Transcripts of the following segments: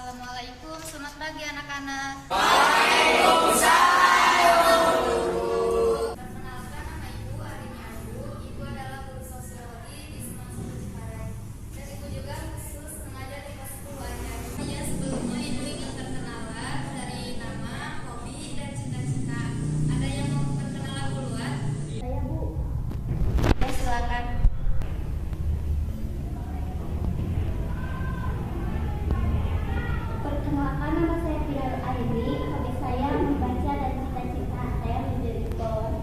Assalamualaikum, selamat pagi anak-anak. Perkenalkan, nama Ibu Arini Ayu. Ibu adalah guru sosiologi di Semansa Cikarang. Dan Ibu juga khusus mengajar di kelas 10 aja. Ya, sebelumnya Ibu ingin perkenalan dari nama, hobi, dan cita-cita. Ada yang mau perkenalan duluan? Saya Bu. Ya, silakan. Perkenalkan, nama saya Fidal Aini. Hobi saya membaca dan cita-cita saya menjadi dokter.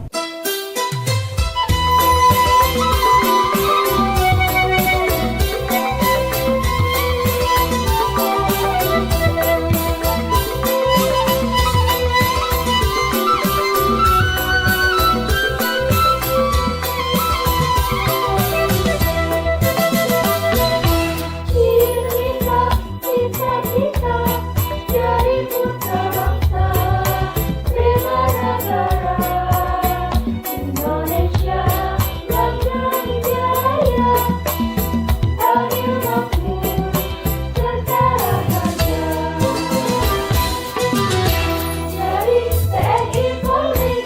Cita-cita jadi putra bangsa, bela negara Indonesia, bangga jaya, adil makmur, serta rahasia. Jadi TNI Polri,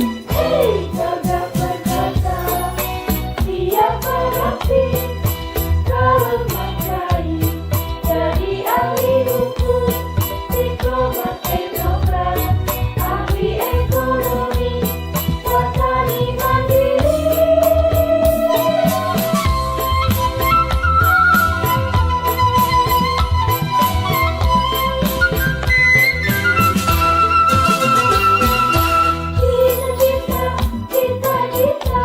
jaga perkasa, siap berbakti, kalem mencari. Jadi ahli hukum, diplomat, teknokrat, ahli ekonomi, petani mandiri. Cita-cita,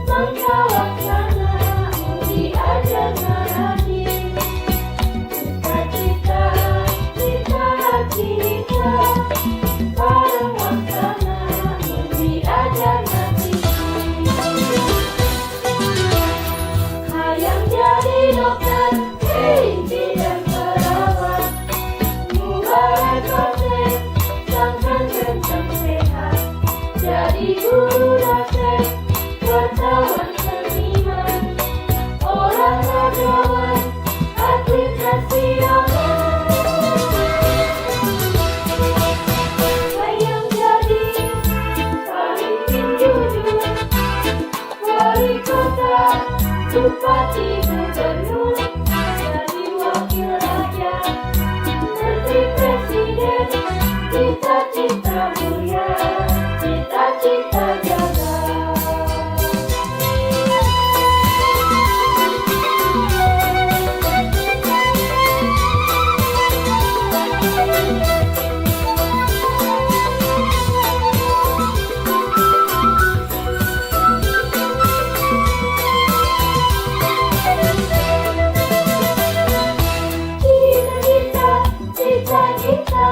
bangsa laksana, mudi ajar narasi. Cita-cita, bareng laksana, mudi ajar nanti. Hayang jadi dokter, dan perawat, mubarak dosen, sangkan kencang sehat. Jadi guru dosen, wartawan seniman, olahragawan, atlet nasional. Hayang jadi pemimpin jujur, wali kota, bupati, gubernur, jadi wakil rakyat, menteri presiden, cita-cita mulia, cita-cita jaga. Cita-cita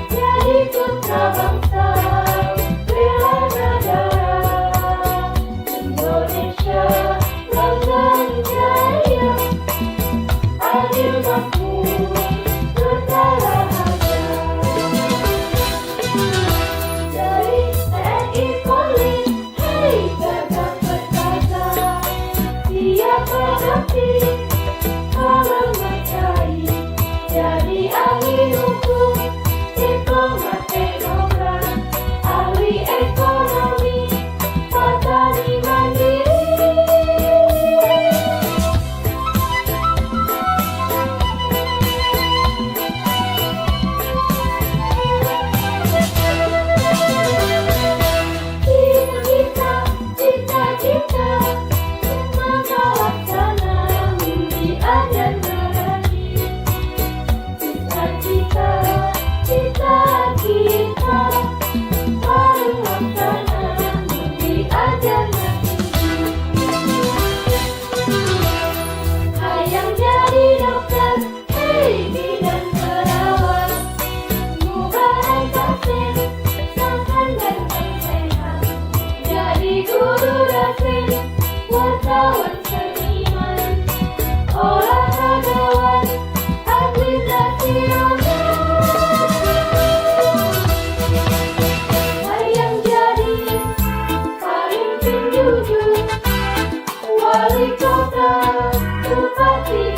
jadi putra bangsa, bela negara Indonesia, bangga jaya, adil makmur, serta rahasia. Dari TNI Polri, jaga perkasa, siap berbakti, kalem mencari. Jadi ahli hukum, diplomat, teknokrat, ahli ekonomi, petani mandiri. Cita-cita, semoga laksana, mudi ajar narasi. Cita-cita, bareng laksana, mudi ajar nanti. Hayang jadi dokter, dan perawat, mubarak dosen, sangkan ganteng sehat. Jadi guru dosen, wartawan seniman, olahragawan, atlet nasional. Hayang jadi pemimpin jujur, wali kota, bupati,